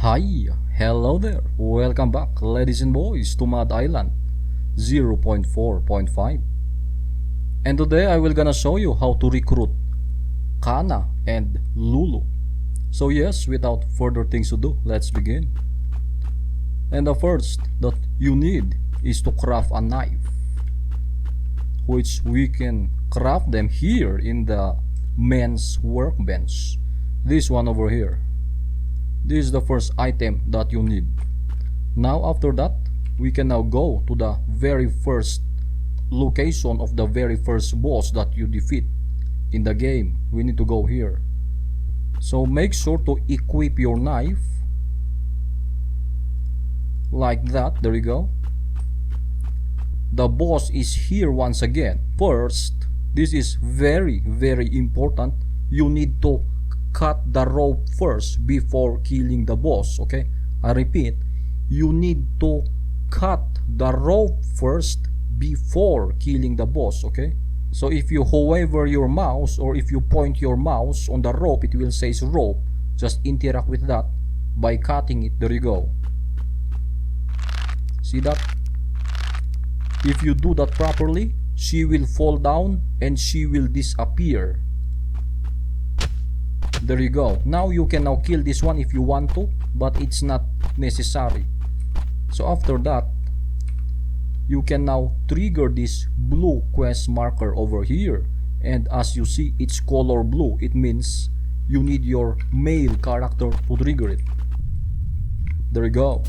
Hi, hello there. Welcome back, ladies and boys, to Mad Island 0.4.5. And today I will gonna show you how to recruit Kana and Lulu. So yes, without further things to do, let's begin. And the first that you need is to craft a knife, which we can craft them here in the men's workbench. This one over here. This is the first item that you need. Now after that, we can now go to the very first location of the very first boss that you defeat in the game. We need to go here. So make sure to equip your knife like that. There you go. The boss is here once again. First, this is very important. You need to cut the rope first before killing the boss. Okay, I repeat, you need to cut the rope first before killing the boss. Okay, so if you hover your mouse or if you point your mouse on the rope, it will say rope. Just interact with that by cutting it. There you go. See that? If you do that properly, she will fall down and she will disappear. There you go. Now you can now kill this one if you want to, but it's not necessary. So after that, you can now trigger this blue quest marker over here, and as you see, it's color blue. It means you need your male character to trigger it. There you go.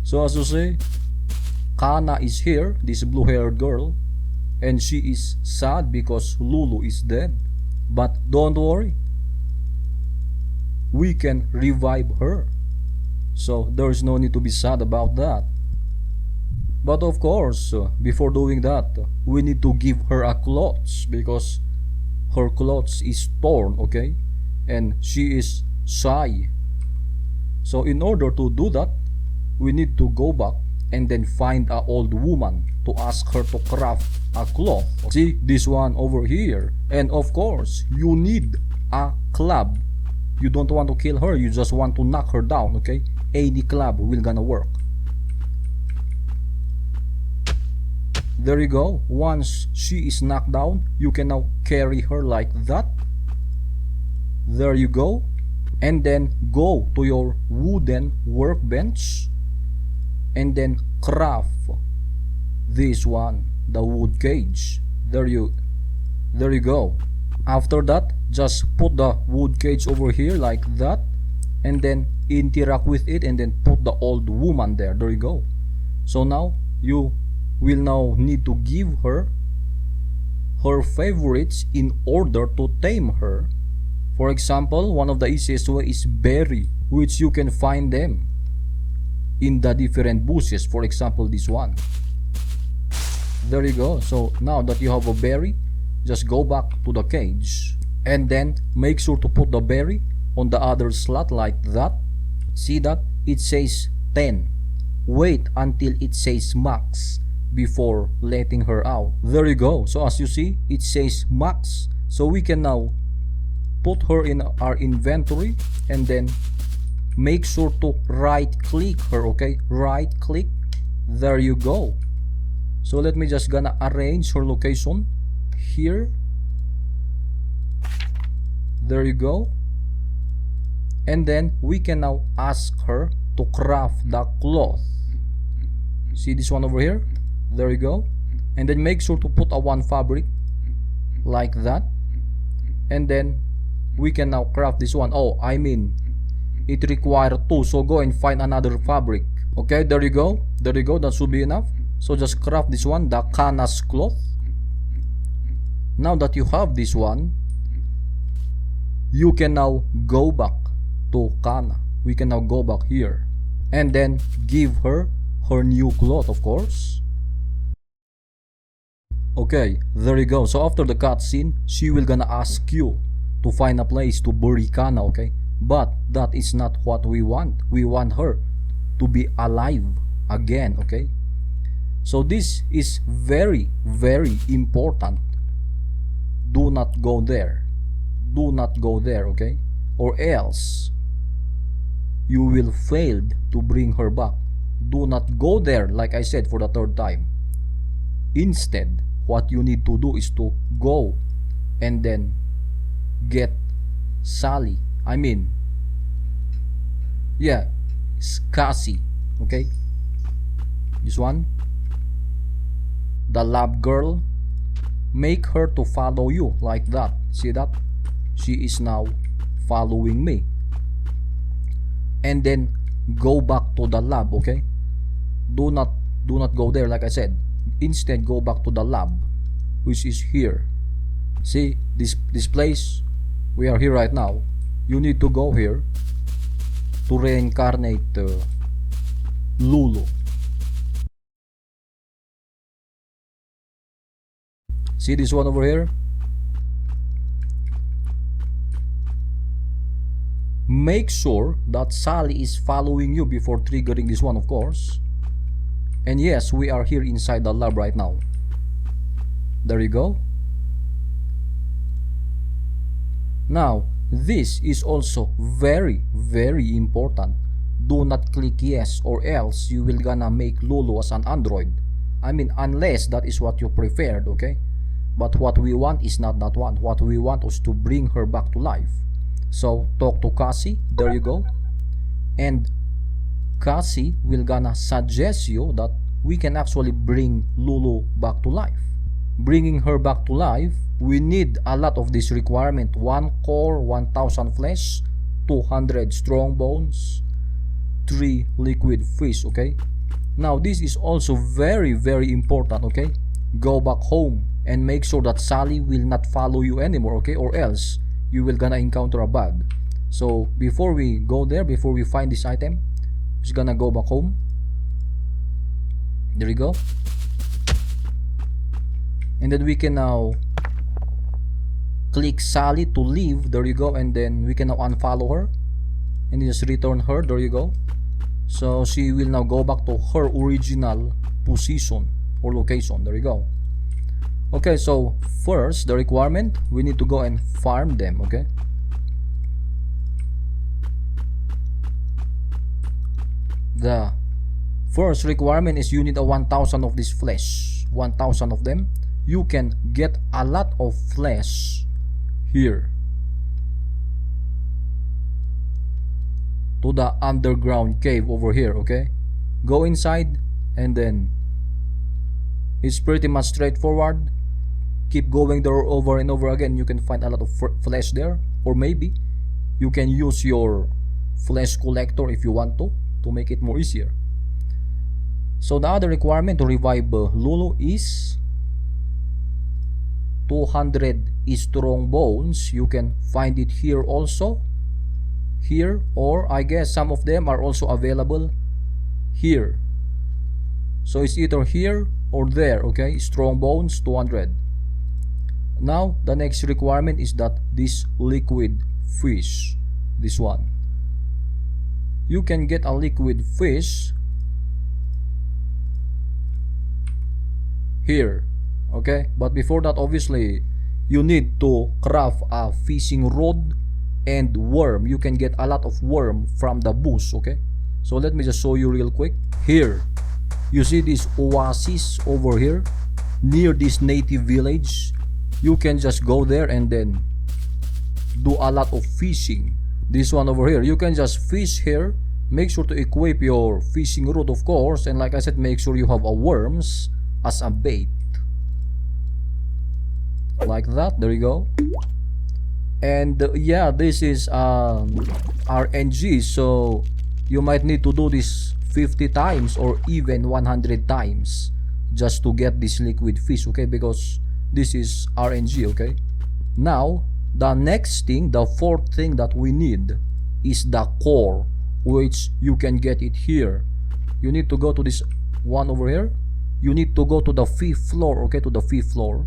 So as you see, Kana is here, this blue-haired girl, and she is sad because Lulu is dead. But don't worry, we can revive her. So there's no need to be sad about that. But of course, before doing that, we need to give her a clothes because her clothes is torn, okay? And she is shy. So in order to do that, we need to go back and then find an old woman to ask her to craft a cloth. See this one over here. And of course, you need a club. You don't want to kill her, you just want to knock her down, okay? Any club will gonna work. There you go. Once she is knocked down, you can now carry her like that. There you go. And then go to your wooden workbench and then craft this one, the wood cage. There you go. After that, just put the wood cage over here like that, and then interact with it, and then put the old woman there. There you go. So now you will now need to give her her favorites in order to tame her. For example, one of the easiest way is berry, which you can find them in the different bushes. For example, this one. There you go. So now that you have a berry, just go back to the cage and then make sure to put the berry on the other slot like that. See that? It says 10. Wait until it says max before letting her out. There you go. So as you see, it says max. So we can now put her in our inventory and then make sure to right click her. Okay, right click. There you go. So let me just gonna arrange her location here. There you go. And then we can now ask her to craft the cloth. See this one over here? There you go. And then make sure to put a one fabric like that. And then we can now craft this one. Oh, I mean, it requires 2, so go and find another fabric. Okay, there you go. There you go. That should be enough. So just craft this one, the Kana's cloth. Now that you have this one, you can now go back to Kana. We can now go back here and then give her her new cloth, of course. Okay, there you go. So after the cutscene, she will gonna ask you to find a place to bury Kana, okay? But that is not what we want. We want her to be alive again, okay? So this is very important. Do not go there. Do not go there, okay? or else you will fail to bring her back. Do not go there, like I said, for the third time. Instead, what you need to do is to go and then get Sally. I mean, yeah, Cassie. Okay, this one, the lab girl. Make her to follow you like that. See that? She is now following me. And then go back to the lab. Okay, do not go there, like I said. Instead, go back to the lab, which is here. See this place? We are here right now. You need to go here to reincarnate Lulu. See this one over here? Make sure that Sally is following you before triggering this one, of course. And yes, we are here inside the lab right now. There you go. Now, this is also very, very important. Do not click yes, or else you will gonna make Lulu as an android. I mean, unless that is what you preferred, okay? But what we want is not that one. What we want is to bring her back to life. So, talk to Cassie. There you go. And Cassie will gonna suggest you that we can actually bring Lulu back to life. Bringing her back to life, we need a lot of this requirement. 1 core, 1000 flesh, 200 strong bones, 3 liquid fish, okay? Now, this is also very, very important, okay? Go back home and make sure that Sally will not follow you anymore, okay? Or else, you will gonna encounter a bug. So, before we go there, before we find this item, just gonna go back home. There we go. And then we can now click Sally to leave. There you go. And then we can now unfollow her and just return her. There you go. So she will now go back to her original position or location. There you go. Okay, so first the requirement, we need to go and farm them. Okay, the first requirement is you need a 1000 of this flesh. 1000 of them. You can get a lot of flesh here to the underground cave over here. Okay, go inside and then it's pretty much straightforward. Keep going there over and over again. You can find a lot of flesh there, or maybe you can use your flesh collector if you want to make it more easier. So the other requirement to revive Lulu is 200 strong bones. You can find it here also, here, or I guess some of them are also available here. So it's either here or there. Okay, strong bones 200. Now the next requirement is that this liquid fish, this one, you can get a liquid fish here. Okay, but before that, obviously you need to craft a fishing rod and worm. You can get a lot of worm from the bush. Okay, so let me just show you real quick. Here you see this oasis over here near this native village. You can just go there and then do a lot of fishing. This one over here, you can just fish here. Make sure to equip your fishing rod, of course, and like I said, make sure you have a worms as a bait, like that. There you go. And yeah, this is RNG, so you might need to do this 50 times or even 100 times just to get this liquid fish. Okay, because this is RNG. Okay, now the next thing, the fourth thing that we need is the core, which you can get it here. You need to go to this one over here. You need to go to the 5th floor. Okay, to the 5th floor,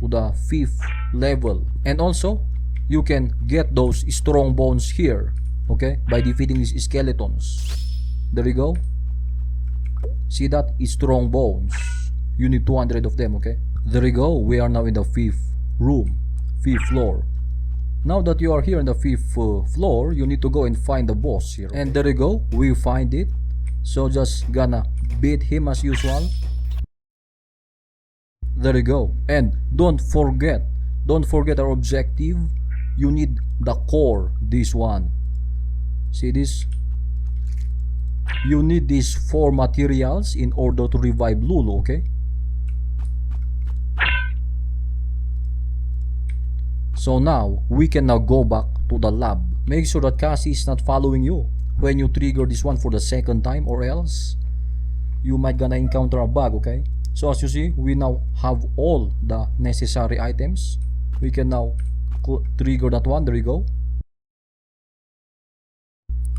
to the 5th level. And also you can get those strong bones here, okay, by defeating these skeletons. There you go. See that? Strong bones. You need 200 of them. Okay, there you go. We are now in the 5th room, 5th floor. Now that you are here on the 5th floor, you need to go and find the boss here. Okay? And there you go, we find it. So just gonna beat him as usual. There you go. And don't forget our objective. You need the core, this one. See this? You need these 4 materials in order to revive Lulu, okay? So now, we can now go back to the lab. Make sure that Cassie is not following you when you trigger this one for the 2nd time, or else you might gonna encounter a bug, okay? So as you see, we now have all the necessary items. We can now trigger that one. There you go.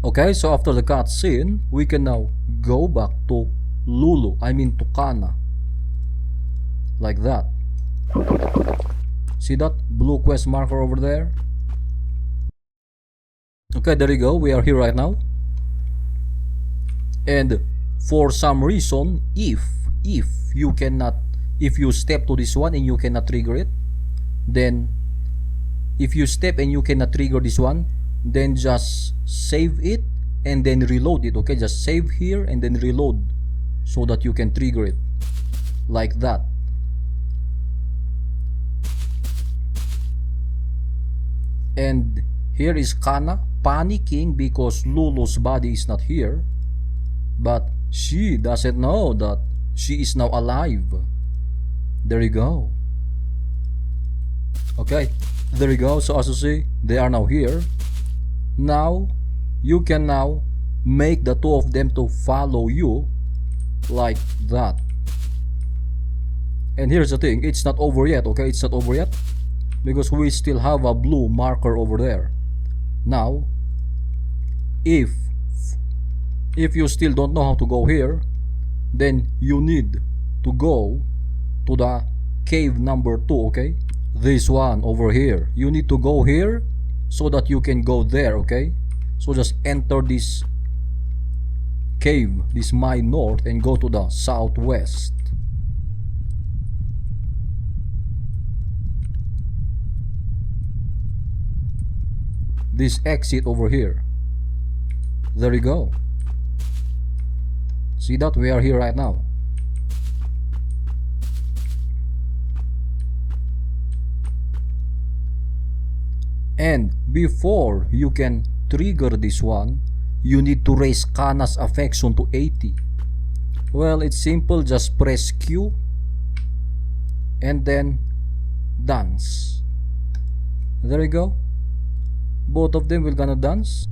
Okay, so after the cutscene, we can now go back to Lulu, to Kana. Like that. See that blue quest marker over there? Okay, there you go. We are here right now. And for some reason, if you step to this one and you cannot trigger it, then if you step and you cannot trigger this one, then just save it and then reload it. Okay, just save here and then reload so that you can trigger it like that. And here is Kana panicking because Lulu's body is not here, but she doesn't know that she is now alive. There you go. Okay, there you go. So as you see, they are now here. Now you can now make the 2 of them to follow you like that. And here's the thing, it's not over yet. Okay, it's not over yet because we still have a blue marker over there. Now if you still don't know how to go here, then you need to go to the cave number 2. Okay, this one over here, you need to go here so that you can go there. Okay, so just enter this cave, this mine north, and go to the southwest. This exit over here. There you go. See that? We are here right now. And before you can trigger this one, you need to raise Kana's affection to 80. Well, it's simple. Just press Q and then dance. There you go. Both of them will gonna dance.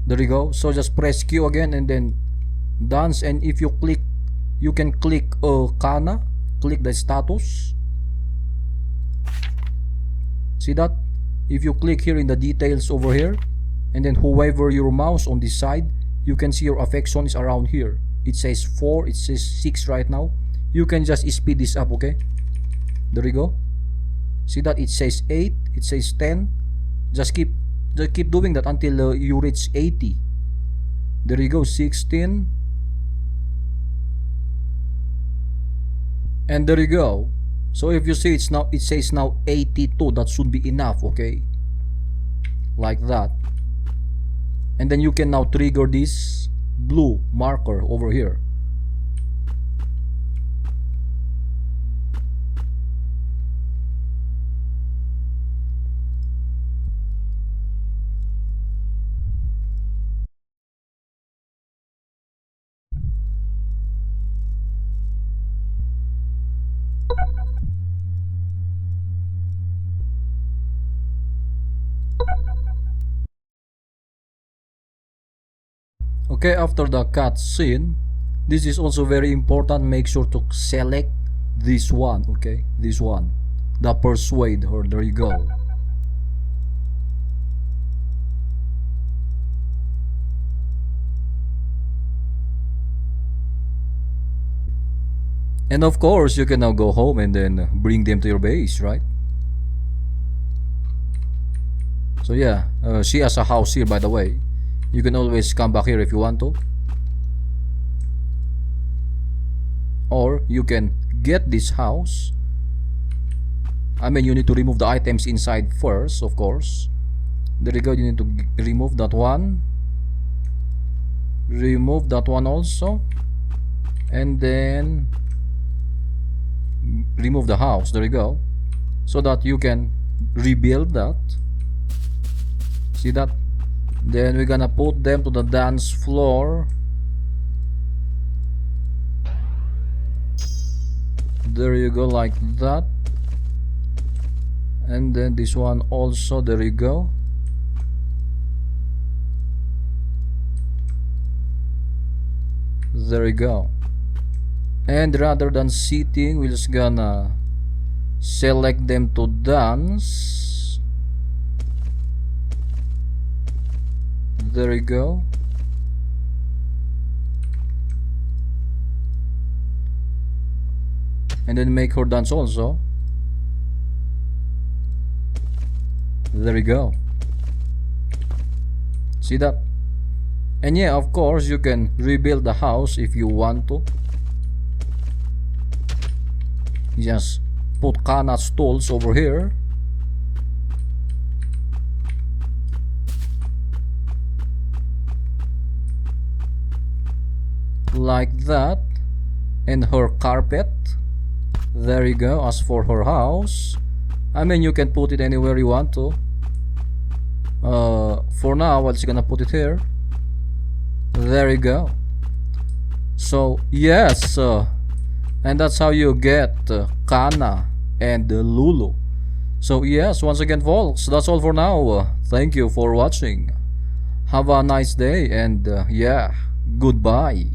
There you go. So just press Q again and then dance. And if you click, you can click Kana, click the status. See that? If you click here in the details over here, and then hover your mouse on this side, you can see your affection is around here. It says 4, it says 6 right now. You can just speed this up, okay? There you go. See that? It says 8, it says 10. Just keep doing that until you reach 80. There you go, 16. And there you go. So if you see, it says now 82. That should be enough, okay? Like that. And then you can now trigger this blue marker over here. Okay, after the cutscene, this is also very important. Make sure to select this one, okay? This one, the persuade her. There you go. And of course, you can now go home and then bring them to your base, right? So yeah, she has a house here, by the way. You can always come back here if you want to. Or you can get this house I mean, you need to remove the items inside first, of course. There you go, you need to remove that one. Remove that one also. And then remove the house, there you go. So that you can rebuild that. See that? Then we're gonna put them to the dance floor. There you go, like that. And then this one also, there you go. There you go. And rather than sitting, we're just gonna select them to dance. There you go. And then make her dance also. There you go. See that? And yeah, of course, you can rebuild the house if you want to. Just put Kana's tools over here. Like that. And her carpet. There you go. As for her house, I mean, you can put it anywhere you want to. For now, I'm just gonna put it here. There you go. So yes, and that's how you get Kana and Lulu. So yes, once again folks, that's all for now. Thank you for watching. Have a nice day, and yeah, goodbye.